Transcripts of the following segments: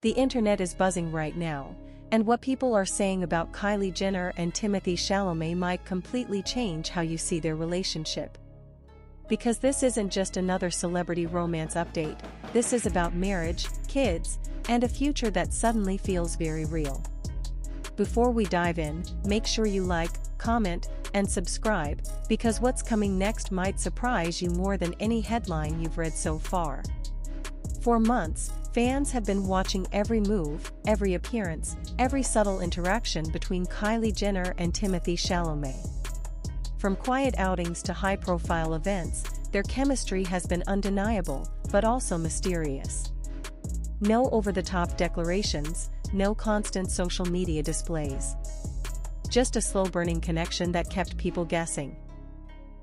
The internet is buzzing right now, and what people are saying about Kylie Jenner and Timothée Chalamet might completely change how you see their relationship. Because this isn't just another celebrity romance update, this is about marriage, kids, and a future that suddenly feels very real. Before we dive in, make sure you like, comment, and subscribe, because what's coming next might surprise you more than any headline you've read so far. For months, fans have been watching every move, every appearance, every subtle interaction between Kylie Jenner and Timothée Chalamet. From quiet outings to high-profile events, their chemistry has been undeniable, but also mysterious. No over-the-top declarations, no constant social media displays. Just a slow-burning connection that kept people guessing.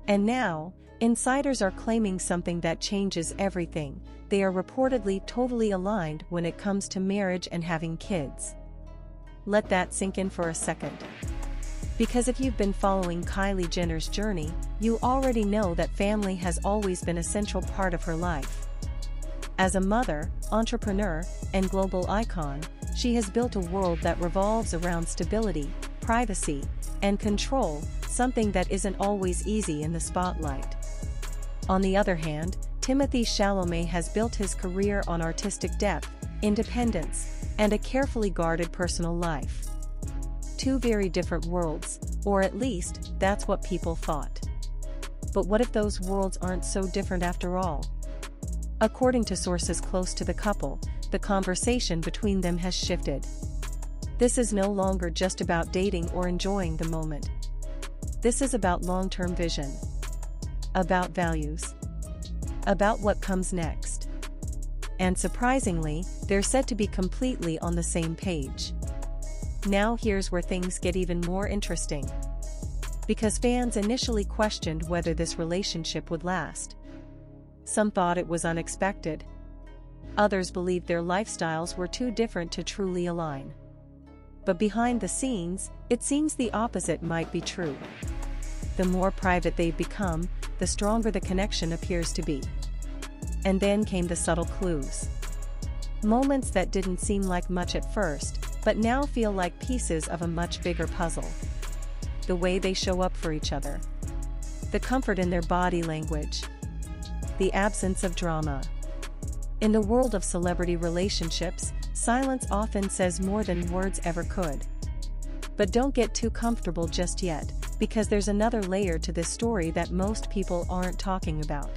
And now, insiders are claiming something that changes everything. They are reportedly totally aligned when it comes to marriage and having kids. Let that sink in for a second. Because if you've been following Kylie Jenner's journey, you already know that family has always been a central part of her life. As a mother, entrepreneur, and global icon, she has built a world that revolves around stability, privacy, and control, something that isn't always easy in the spotlight. On the other hand, Timothée Chalamet has built his career on artistic depth, independence, and a carefully guarded personal life. Two very different worlds, or at least, that's what people thought. But what if those worlds aren't so different after all? According to sources close to the couple, the conversation between them has shifted. This is no longer just about dating or enjoying the moment. This is about long-term vision. About values. About what comes next. And surprisingly, they're said to be completely on the same page. Now here's where things get even more interesting. Because fans initially questioned whether this relationship would last. Some thought it was unexpected. Others believed their lifestyles were too different to truly align. But behind the scenes, it seems the opposite might be true. The more private they've become, the stronger the connection appears to be. And then came the subtle clues. Moments that didn't seem like much at first, but now feel like pieces of a much bigger puzzle. The way they show up for each other. The comfort in their body language. The absence of drama. In the world of celebrity relationships, silence often says more than words ever could. But don't get too comfortable just yet, because there's another layer to this story that most people aren't talking about.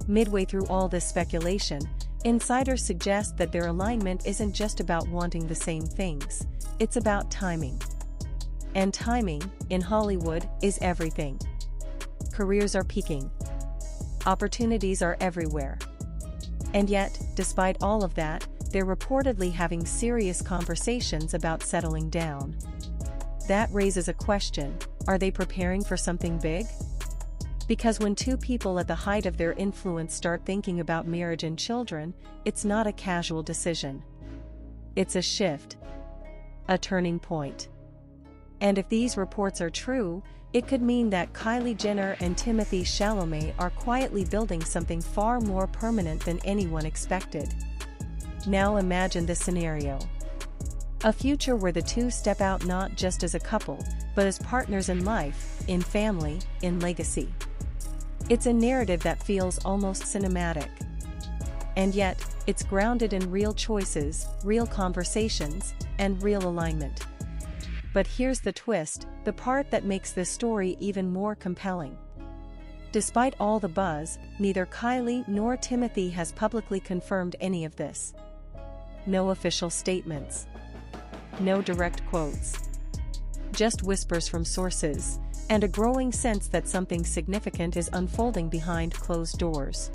Midway through all this speculation, insiders suggest that their alignment isn't just about wanting the same things, it's about timing. And timing, in Hollywood, is everything. Careers are peaking. Opportunities are everywhere. And yet, despite all of that, they're reportedly having serious conversations about settling down. That raises a question: are they preparing for something big? Because when two people at the height of their influence start thinking about marriage and children, it's not a casual decision. It's a shift. A turning point. And if these reports are true, it could mean that Kylie Jenner and Timothée Chalamet are quietly building something far more permanent than anyone expected. Now imagine this scenario. A future where the two step out not just as a couple, but as partners in life, in family, in legacy. It's a narrative that feels almost cinematic. And yet, it's grounded in real choices, real conversations, and real alignment. But here's the twist, the part that makes this story even more compelling. Despite all the buzz, neither Kylie nor Timothée has publicly confirmed any of this. No official statements. No direct quotes. Just whispers from sources, and a growing sense that something significant is unfolding behind closed doors.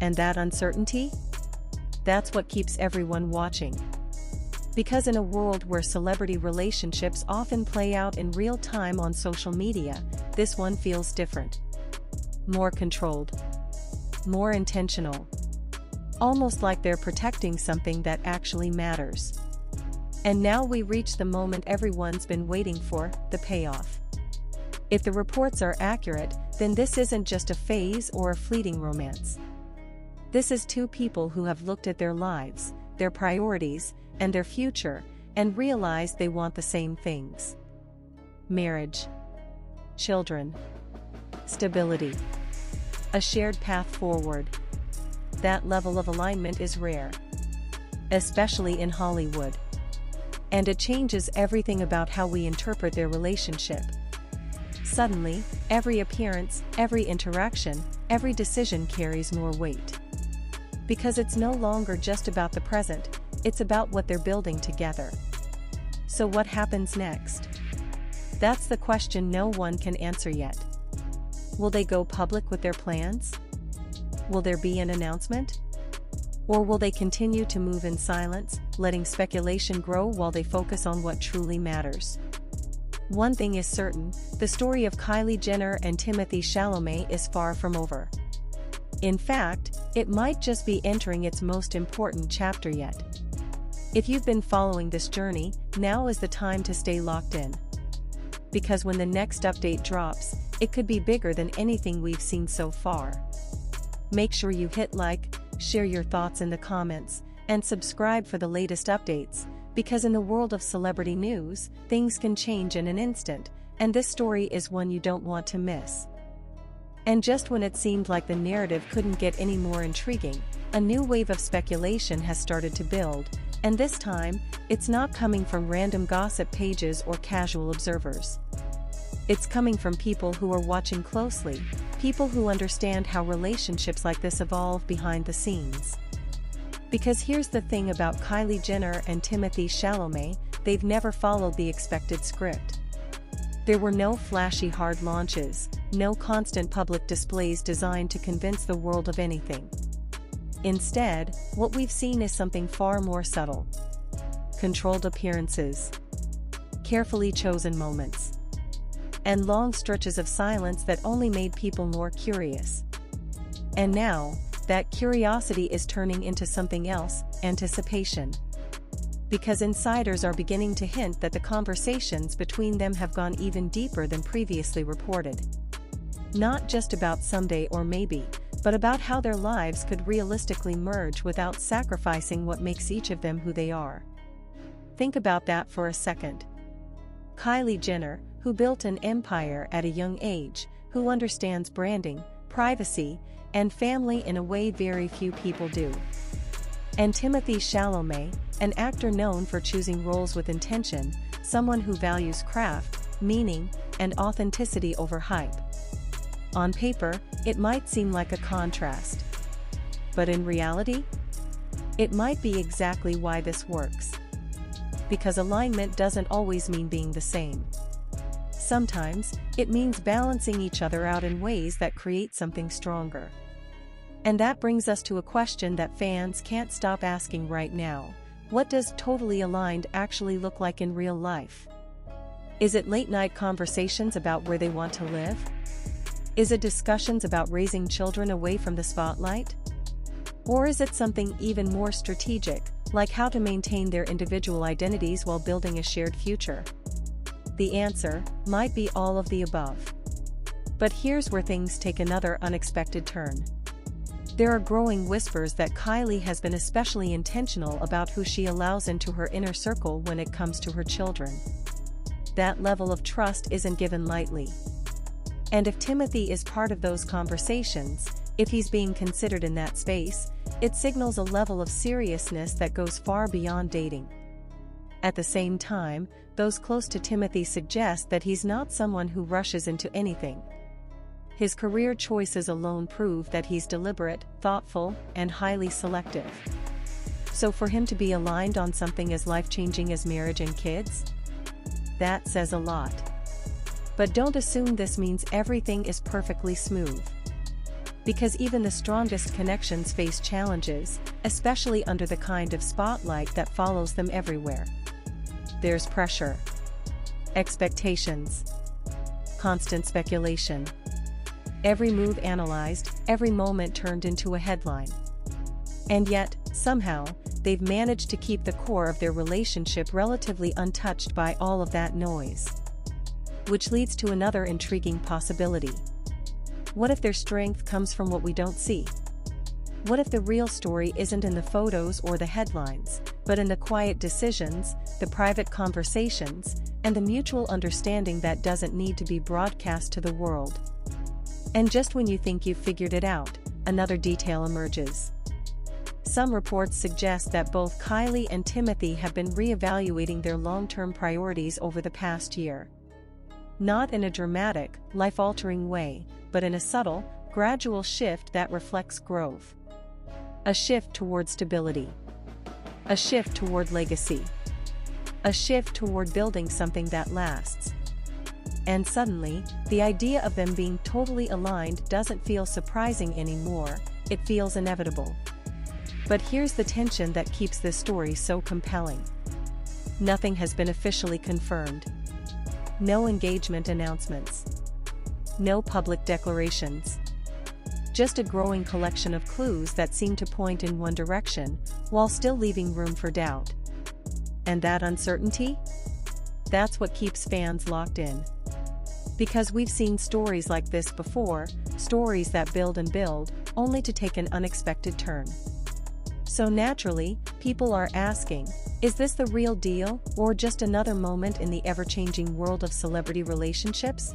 And that uncertainty? That's what keeps everyone watching. Because in a world where celebrity relationships often play out in real time on social media, this one feels different. More controlled. More intentional. Almost like they're protecting something that actually matters. And now we reach the moment everyone's been waiting for, the payoff. If the reports are accurate, then this isn't just a phase or a fleeting romance. This is two people who have looked at their lives, their priorities, and their future, and realize they want the same things. Marriage, children, stability, a shared path forward. That level of alignment is rare, especially in Hollywood. And it changes everything about how we interpret their relationship. Suddenly, every appearance, every interaction, every decision carries more weight. Because it's no longer just about the present, it's about what they're building together. So what happens next? That's the question no one can answer yet. Will they go public with their plans? Will there be an announcement? Or will they continue to move in silence, letting speculation grow while they focus on what truly matters? One thing is certain, the story of Kylie Jenner and Timothée Chalamet is far from over. In fact, it might just be entering its most important chapter yet. If you've been following this journey, now is the time to stay locked in. Because when the next update drops, it could be bigger than anything we've seen so far. Make sure you hit like, share your thoughts in the comments, and subscribe for the latest updates, because in the world of celebrity news, things can change in an instant, and this story is one you don't want to miss. And just when it seemed like the narrative couldn't get any more intriguing, a new wave of speculation has started to build, and this time, it's not coming from random gossip pages or casual observers. It's coming from people who are watching closely, people who understand how relationships like this evolve behind the scenes. Because here's the thing about Kylie Jenner and Timothée Chalamet, they've never followed the expected script. There were no flashy hard launches, no constant public displays designed to convince the world of anything. Instead, what we've seen is something far more subtle. Controlled appearances, carefully chosen moments, and long stretches of silence that only made people more curious. And now, that curiosity is turning into something else, anticipation. Because insiders are beginning to hint that the conversations between them have gone even deeper than previously reported. Not just about someday or maybe, but about how their lives could realistically merge without sacrificing what makes each of them who they are. Think about that for a second. Kylie Jenner, who built an empire at a young age, who understands branding, privacy, and family in a way very few people do. And Timothée Chalamet, an actor known for choosing roles with intention, someone who values craft, meaning, and authenticity over hype. On paper, it might seem like a contrast. But in reality, it might be exactly why this works. Because alignment doesn't always mean being the same. Sometimes, it means balancing each other out in ways that create something stronger. And that brings us to a question that fans can't stop asking right now. What does totally aligned actually look like in real life? Is it late-night conversations about where they want to live? Is it discussions about raising children away from the spotlight? Or is it something even more strategic, like how to maintain their individual identities while building a shared future? The answer might be all of the above. But here's where things take another unexpected turn. There are growing whispers that Kylie has been especially intentional about who she allows into her inner circle when it comes to her children. That level of trust isn't given lightly. And if Timothee is part of those conversations, if he's being considered in that space, it signals a level of seriousness that goes far beyond dating. At the same time, those close to Timothee suggest that he's not someone who rushes into anything. His career choices alone prove that he's deliberate, thoughtful, and highly selective. So for him to be aligned on something as life-changing as marriage and kids? That says a lot. But don't assume this means everything is perfectly smooth. Because even the strongest connections face challenges, especially under the kind of spotlight that follows them everywhere. There's pressure, expectations, constant speculation. Every move analyzed, every moment turned into a headline. And yet, somehow, they've managed to keep the core of their relationship relatively untouched by all of that noise. Which leads to another intriguing possibility. What if their strength comes from what we don't see? What if the real story isn't in the photos or the headlines, but in the quiet decisions, the private conversations, and the mutual understanding that doesn't need to be broadcast to the world? And just when you think you've figured it out, another detail emerges. Some reports suggest that both Kylie and Timothee have been re-evaluating their long-term priorities over the past year. Not in a dramatic, life-altering way, but in a subtle, gradual shift that reflects growth. A shift toward stability. A shift toward legacy. A shift toward building something that lasts. And suddenly, the idea of them being totally aligned doesn't feel surprising anymore, it feels inevitable. But here's the tension that keeps this story so compelling. Nothing has been officially confirmed. No engagement announcements. No public declarations. Just a growing collection of clues that seem to point in one direction, while still leaving room for doubt. And that uncertainty? That's what keeps fans locked in. Because we've seen stories like this before, stories that build and build, only to take an unexpected turn. So naturally, people are asking, is this the real deal, or just another moment in the ever-changing world of celebrity relationships?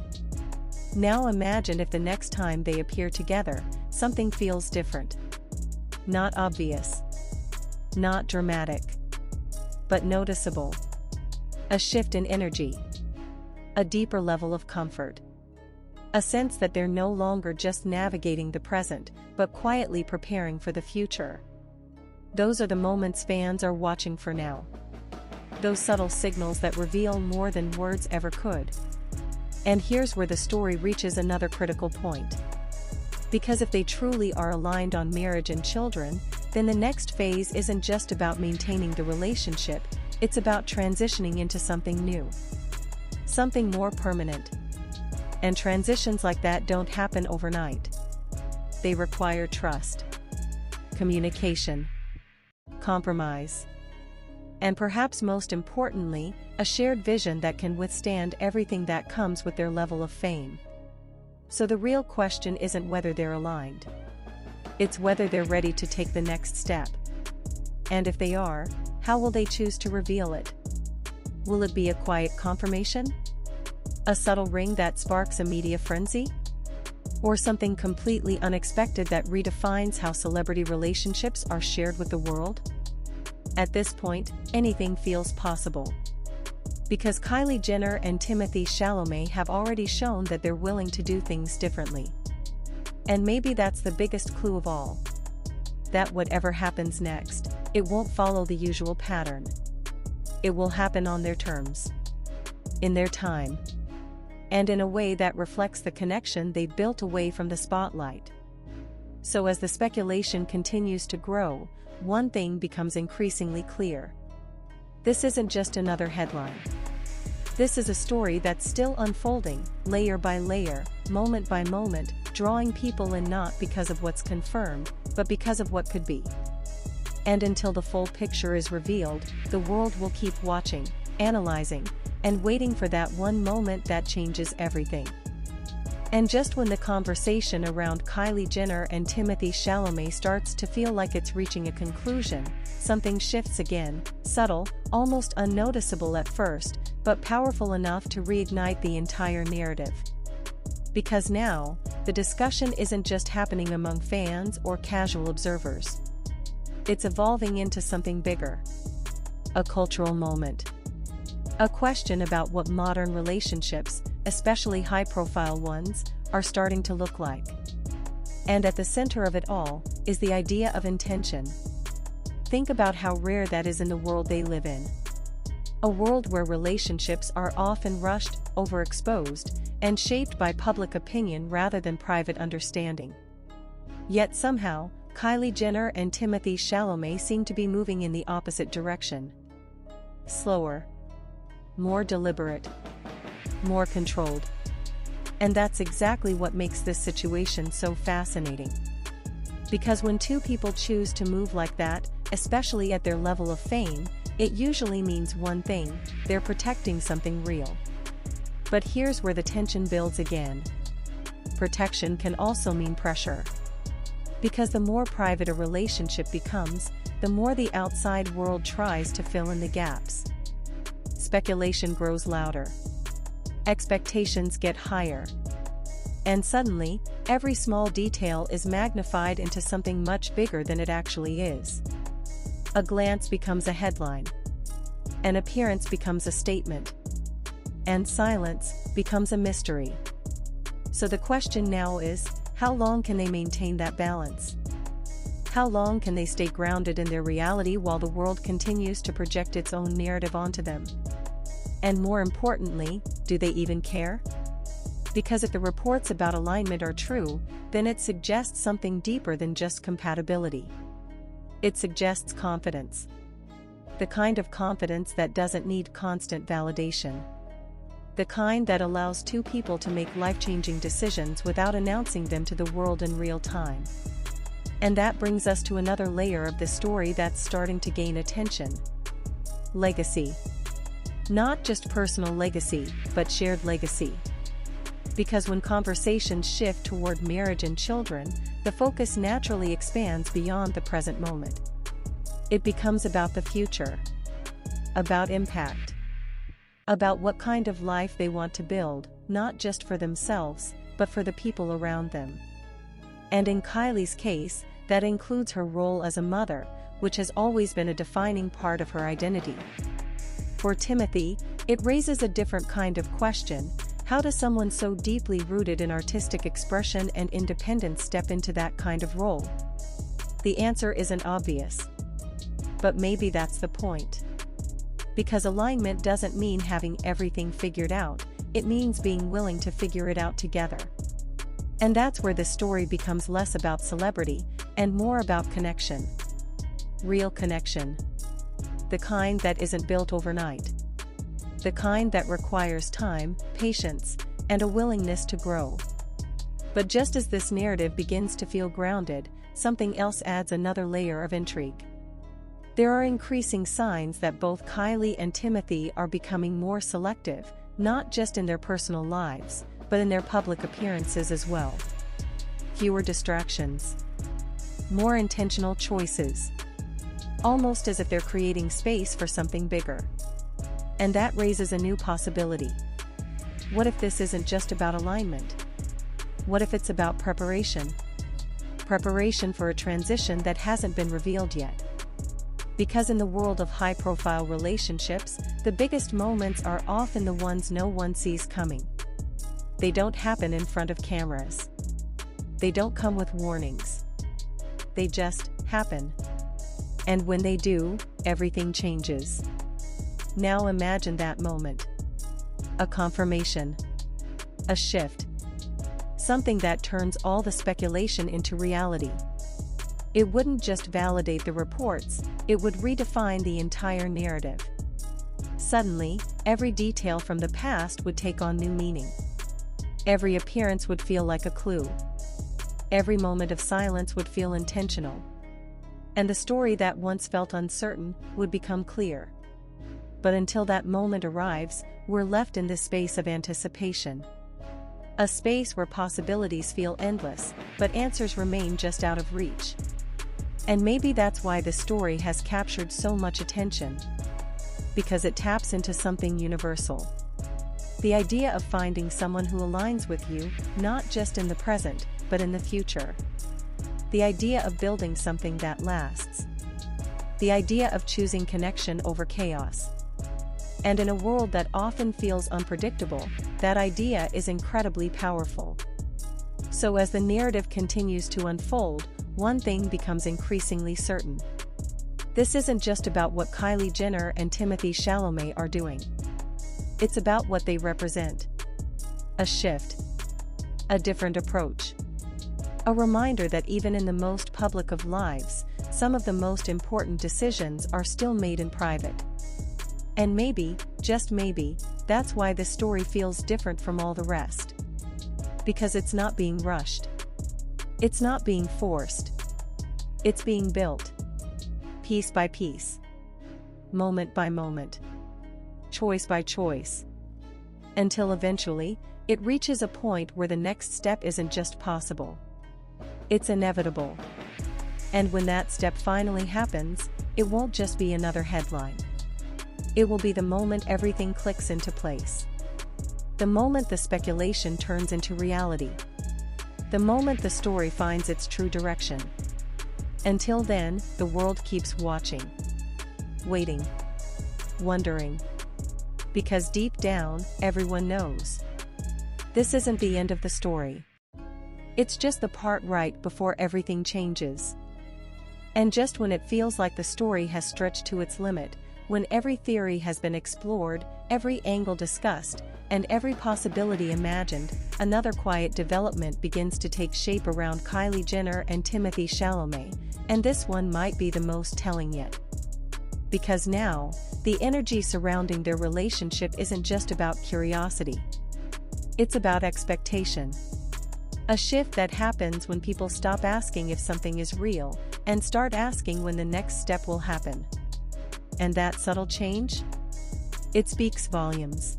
Now imagine if the next time they appear together, something feels different. Not obvious. Not dramatic. But noticeable. A shift in energy. A deeper level of comfort. A sense that they're no longer just navigating the present, but quietly preparing for the future. Those are the moments fans are watching for now. Those subtle signals that reveal more than words ever could. And here's where the story reaches another critical point. Because if they truly are aligned on marriage and children, then the next phase isn't just about maintaining the relationship, it's about transitioning into something new. Something more permanent. And transitions like that don't happen overnight. They require trust, communication, compromise, and perhaps most importantly, a shared vision that can withstand everything that comes with their level of fame. So the real question isn't whether they're aligned. It's whether they're ready to take the next step. And if they are, how will they choose to reveal it? Will it be a quiet confirmation? A subtle ring that sparks a media frenzy? Or something completely unexpected that redefines how celebrity relationships are shared with the world? At this point, anything feels possible. Because Kylie Jenner and Timothée Chalamet have already shown that they're willing to do things differently. And maybe that's the biggest clue of all. That whatever happens next, it won't follow the usual pattern. It will happen on their terms. In their time. And in a way that reflects the connection they built away from the spotlight. So as the speculation continues to grow, one thing becomes increasingly clear. This isn't just another headline. This is a story that's still unfolding, layer by layer, moment by moment, drawing people in not because of what's confirmed, but because of what could be. And until the full picture is revealed, the world will keep watching, analyzing, and waiting for that one moment that changes everything. And just when the conversation around Kylie Jenner and Timothée Chalamet starts to feel like it's reaching a conclusion, something shifts again, subtle, almost unnoticeable at first, but powerful enough to reignite the entire narrative. Because now, the discussion isn't just happening among fans or casual observers. It's evolving into something bigger. A cultural moment. A question about what modern relationships, especially high-profile ones, are starting to look like. And at the center of it all is the idea of intention. Think about how rare that is in the world they live in. A world where relationships are often rushed, overexposed, and shaped by public opinion rather than private understanding. Yet somehow, Kylie Jenner and Timothée Chalamet seem to be moving in the opposite direction. Slower. More deliberate. More controlled. And that's exactly what makes this situation so fascinating. Because when two people choose to move like that, especially at their level of fame, it usually means one thing: they're protecting something real. But here's where the tension builds again. Protection can also mean pressure. Because the more private a relationship becomes, the more the outside world tries to fill in the gaps. Speculation grows louder. Expectations get higher. And suddenly, every small detail is magnified into something much bigger than it actually is. A glance becomes a headline. An appearance becomes a statement. And silence becomes a mystery. So the question now is, how long can they maintain that balance? How long can they stay grounded in their reality while the world continues to project its own narrative onto them? And more importantly, do they even care? Because if the reports about alignment are true, then it suggests something deeper than just compatibility. It suggests confidence. The kind of confidence that doesn't need constant validation. The kind that allows two people to make life-changing decisions without announcing them to the world in real time. And that brings us to another layer of the story that's starting to gain attention. Legacy. Not just personal legacy, but shared legacy. Because when conversations shift toward marriage and children, the focus naturally expands beyond the present moment. It becomes about the future. About impact. About what kind of life they want to build, not just for themselves, but for the people around them. And in Kylie's case, that includes her role as a mother, which has always been a defining part of her identity. For Timothee, it raises a different kind of question: how does someone so deeply rooted in artistic expression and independence step into that kind of role? The answer isn't obvious. But maybe that's the point. Because alignment doesn't mean having everything figured out, it means being willing to figure it out together. And that's where the story becomes less about celebrity, and more about connection. Real connection. The kind that isn't built overnight. The kind that requires time, patience, and a willingness to grow. But just as this narrative begins to feel grounded, something else adds another layer of intrigue. There are increasing signs that both Kylie and Timothee are becoming more selective, not just in their personal lives, but in their public appearances as well. Fewer distractions. More intentional choices. Almost as if they're creating space for something bigger. And that raises a new possibility. What if this isn't just about alignment? What if it's about preparation? Preparation for a transition that hasn't been revealed yet. Because in the world of high-profile relationships, the biggest moments are often the ones no one sees coming. They don't happen in front of cameras. They don't come with warnings. They just happen. And when they do, everything changes. Now imagine that moment. A confirmation. A shift. Something that turns all the speculation into reality. It wouldn't just validate the reports, it would redefine the entire narrative. Suddenly, every detail from the past would take on new meaning. Every appearance would feel like a clue. Every moment of silence would feel intentional. And the story that once felt uncertain would become clear. But until that moment arrives, we're left in this space of anticipation. A space where possibilities feel endless, but answers remain just out of reach. And maybe that's why the story has captured so much attention. Because it taps into something universal. The idea of finding someone who aligns with you, not just in the present, but in the future. The idea of building something that lasts. The idea of choosing connection over chaos. And in a world that often feels unpredictable, that idea is incredibly powerful. So as the narrative continues to unfold, one thing becomes increasingly certain. This isn't just about what Kylie Jenner and Timothee Chalamet are doing. It's about what they represent. A shift. A different approach. A reminder that even in the most public of lives, some of the most important decisions are still made in private. And maybe, just maybe, that's why this story feels different from all the rest. Because it's not being rushed. It's not being forced. It's being built. Piece by piece. Moment by moment. Choice by choice. Until eventually, it reaches a point where the next step isn't just possible. It's inevitable. And when that step finally happens, it won't just be another headline. It will be the moment everything clicks into place. The moment the speculation turns into reality. The moment the story finds its true direction. Until then, the world keeps watching. Waiting. Wondering. Because deep down, everyone knows. This isn't the end of the story. It's just the part right before everything changes. And just when it feels like the story has stretched to its limit, when every theory has been explored, every angle discussed, and every possibility imagined, another quiet development begins to take shape around Kylie Jenner and Timothée Chalamet, and this one might be the most telling yet. Because now, the energy surrounding their relationship isn't just about curiosity. It's about expectation. A shift that happens when people stop asking if something is real, and start asking when the next step will happen. And that subtle change? It speaks volumes.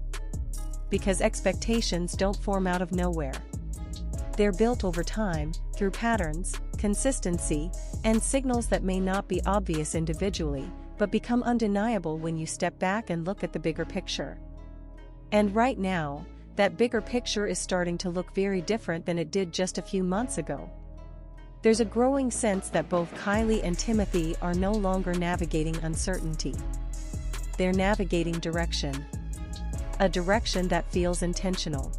Because expectations don't form out of nowhere. They're built over time, through patterns, consistency, and signals that may not be obvious individually, but become undeniable when you step back and look at the bigger picture. And right now, that bigger picture is starting to look very different than it did just a few months ago. There's a growing sense that both Kylie and Timothee are no longer navigating uncertainty. They're navigating direction. A direction that feels intentional.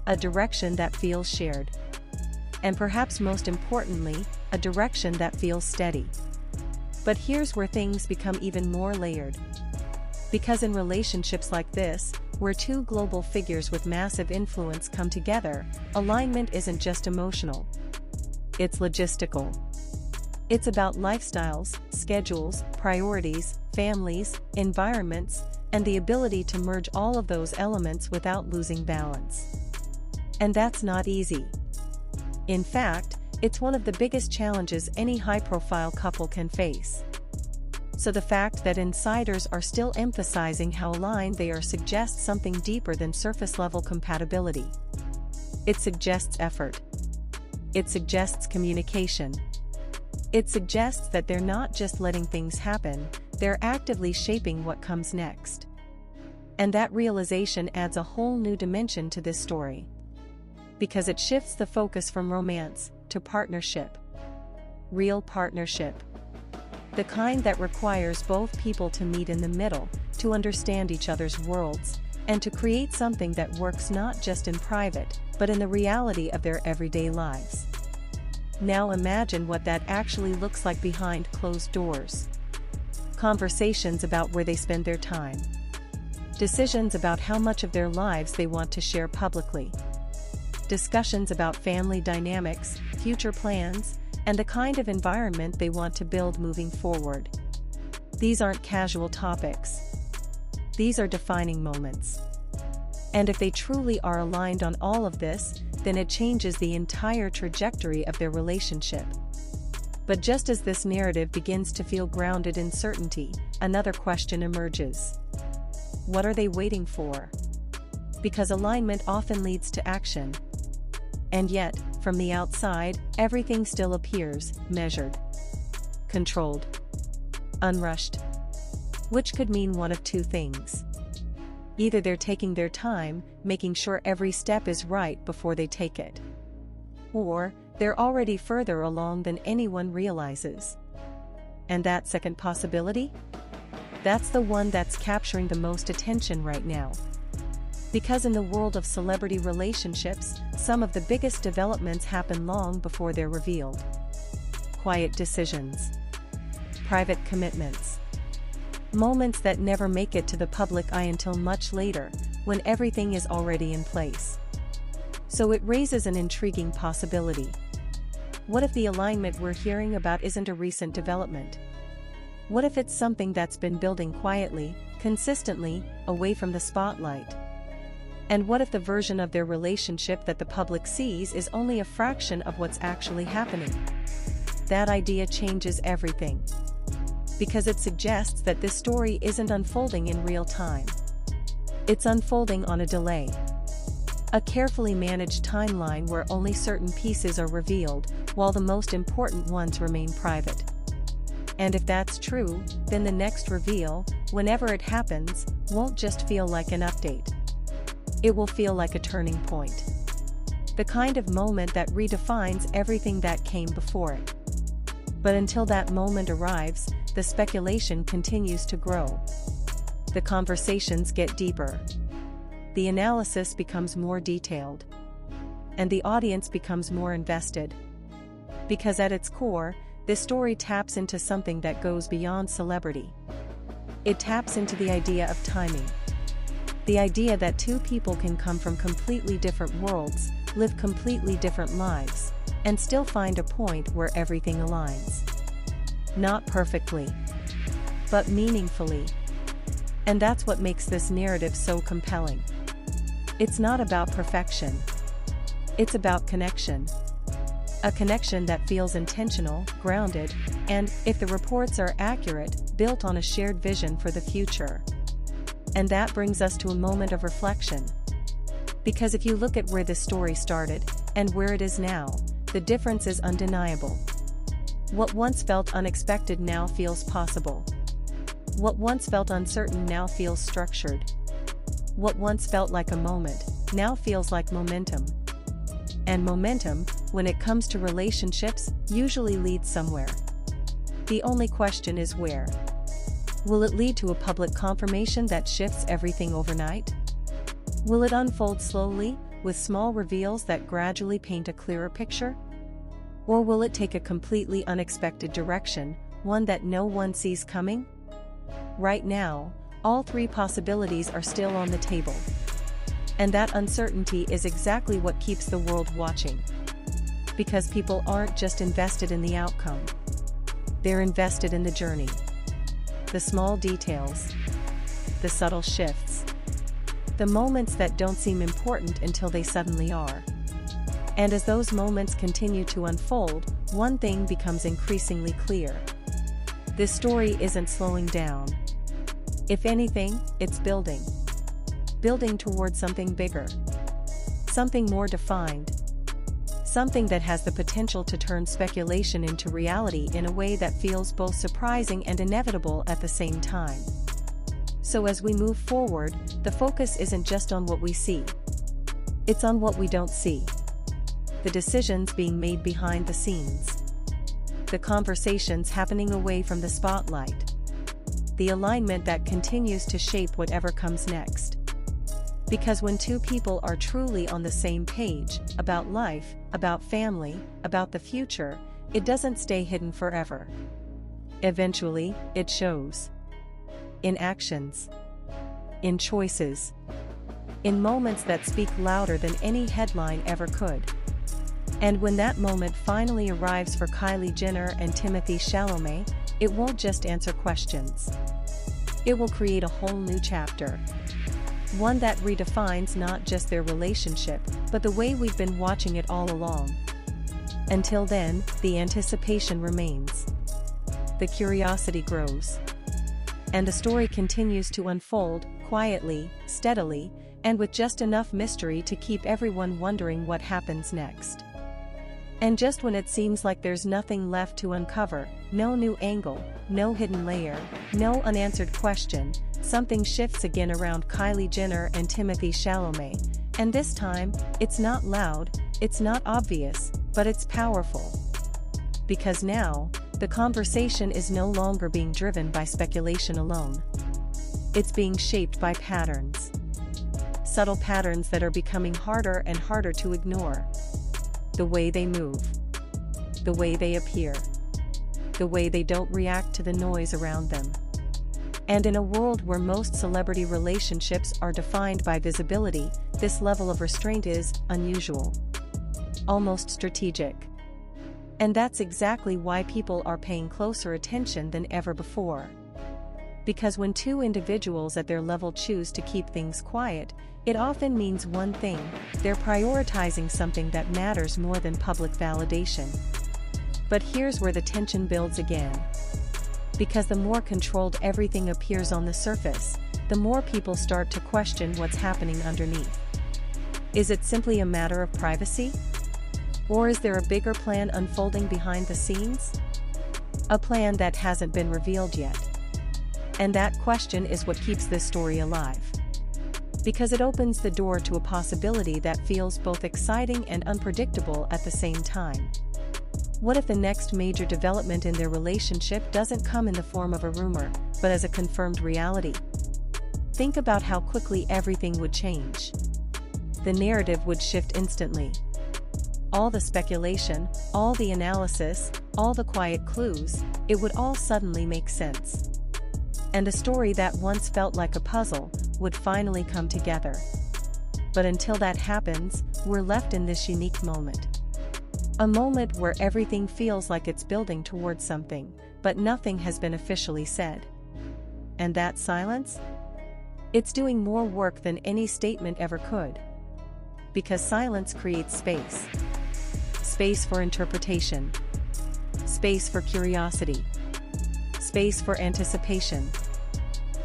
A direction that feels shared. And perhaps most importantly, a direction that feels steady. But here's where things become even more layered. Because in relationships like this, where two global figures with massive influence come together, alignment isn't just emotional. It's logistical. It's about lifestyles, schedules, priorities, families, environments, and the ability to merge all of those elements without losing balance. And that's not easy. In fact, it's one of the biggest challenges any high-profile couple can face. So the fact that insiders are still emphasizing how aligned they are suggests something deeper than surface-level compatibility. It suggests effort. It suggests communication. It suggests that they're not just letting things happen, they're actively shaping what comes next. And that realization adds a whole new dimension to this story. Because it shifts the focus from romance to partnership. Real partnership. The kind that requires both people to meet in the middle, to understand each other's worlds, and to create something that works not just in private, but in the reality of their everyday lives. Now imagine what that actually looks like behind closed doors. Conversations about where they spend their time. Decisions about how much of their lives they want to share publicly. Discussions about family dynamics, future plans, and the kind of environment they want to build moving forward. These aren't casual topics. These are defining moments. And if they truly are aligned on all of this, then it changes the entire trajectory of their relationship. But just as this narrative begins to feel grounded in certainty, another question emerges. What are they waiting for? Because alignment often leads to action. And yet, from the outside, everything still appears measured, controlled, unrushed. Which could mean one of two things. Either they're taking their time, making sure every step is right before they take it. Or, they're already further along than anyone realizes. And that second possibility? That's the one that's capturing the most attention right now. Because in the world of celebrity relationships, some of the biggest developments happen long before they're revealed. Quiet decisions. Private commitments. Moments that never make it to the public eye until much later, when everything is already in place. So it raises an intriguing possibility. What if the alignment we're hearing about isn't a recent development? What if it's something that's been building quietly, consistently, away from the spotlight? And what if the version of their relationship that the public sees is only a fraction of what's actually happening? That idea changes everything. Because it suggests that this story isn't unfolding in real time. It's unfolding on a delay. A carefully managed timeline where only certain pieces are revealed, while the most important ones remain private. And if that's true, then the next reveal, whenever it happens, won't just feel like an update. It will feel like a turning point. The kind of moment that redefines everything that came before it. But until that moment arrives, the speculation continues to grow. The conversations get deeper. The analysis becomes more detailed. And the audience becomes more invested. Because at its core, this story taps into something that goes beyond celebrity. It taps into the idea of timing. The idea that two people can come from completely different worlds, live completely different lives, and still find a point where everything aligns. Not perfectly, but meaningfully. And that's what makes this narrative so compelling. It's not about perfection. It's about connection. A connection that feels intentional, grounded, and, if the reports are accurate, built on a shared vision for the future. And that brings us to a moment of reflection. Because if you look at where this story started, and where it is now, the difference is undeniable. What once felt unexpected now feels possible. What once felt uncertain now feels structured. What once felt like a moment, now feels like momentum. And momentum, when it comes to relationships, usually leads somewhere. The only question is where. Will it lead to a public confirmation that shifts everything overnight? Will it unfold slowly, with small reveals that gradually paint a clearer picture? Or will it take a completely unexpected direction, one that no one sees coming? Right now, all three possibilities are still on the table. And that uncertainty is exactly what keeps the world watching. Because people aren't just invested in the outcome. They're invested in the journey. The small details. The subtle shifts. The moments that don't seem important until they suddenly are. And as those moments continue to unfold, one thing becomes increasingly clear. This story isn't slowing down. If anything, it's building. Building towards something bigger. Something more defined. Something that has the potential to turn speculation into reality in a way that feels both surprising and inevitable at the same time. So as we move forward, the focus isn't just on what we see. It's on what we don't see. The decisions being made behind the scenes. The conversations happening away from the spotlight. The alignment that continues to shape whatever comes next. Because when two people are truly on the same page, about life, about family, about the future, it doesn't stay hidden forever. Eventually, it shows. In actions. In choices. In moments that speak louder than any headline ever could. And when that moment finally arrives for Kylie Jenner and Timothée Chalamet, it won't just answer questions. It will create a whole new chapter. One that redefines not just their relationship, but the way we've been watching it all along. Until then, the anticipation remains. The curiosity grows. And the story continues to unfold, quietly, steadily, and with just enough mystery to keep everyone wondering what happens next. And just when it seems like there's nothing left to uncover, no new angle, no hidden layer, no unanswered question, something shifts again around Kylie Jenner and Timothée Chalamet. And this time, it's not loud, it's not obvious, but it's powerful. Because now, the conversation is no longer being driven by speculation alone. It's being shaped by patterns. Subtle patterns that are becoming harder and harder to ignore. The way they move. The way they appear. The way they don't react to the noise around them. And in a world where most celebrity relationships are defined by visibility, this level of restraint is unusual. Almost strategic. And that's exactly why people are paying closer attention than ever before. Because when two individuals at their level choose to keep things quiet, it often means one thing: they're prioritizing something that matters more than public validation. But here's where the tension builds again. Because the more controlled everything appears on the surface, the more people start to question what's happening underneath. Is it simply a matter of privacy? Or is there a bigger plan unfolding behind the scenes? A plan that hasn't been revealed yet. And that question is what keeps this story alive. Because it opens the door to a possibility that feels both exciting and unpredictable at the same time. What if the next major development in their relationship doesn't come in the form of a rumor, but as a confirmed reality? Think about how quickly everything would change. The narrative would shift instantly. All the speculation, all the analysis, all the quiet clues, it would all suddenly make sense. And a story that once felt like a puzzle would finally come together. But until that happens, we're left in this unique moment. A moment where everything feels like it's building towards something, but nothing has been officially said. And that silence? It's doing more work than any statement ever could. Because silence creates space. Space for interpretation. Space for curiosity. Space for anticipation.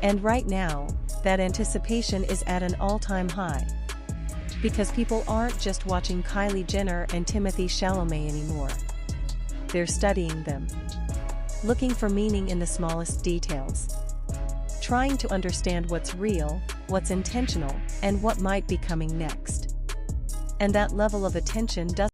And right now, that anticipation is at an all-time high. Because people aren't just watching Kylie Jenner and Timothée Chalamet anymore. They're studying them. Looking for meaning in the smallest details. Trying to understand what's real, what's intentional, and what might be coming next. And that level of attention doesn't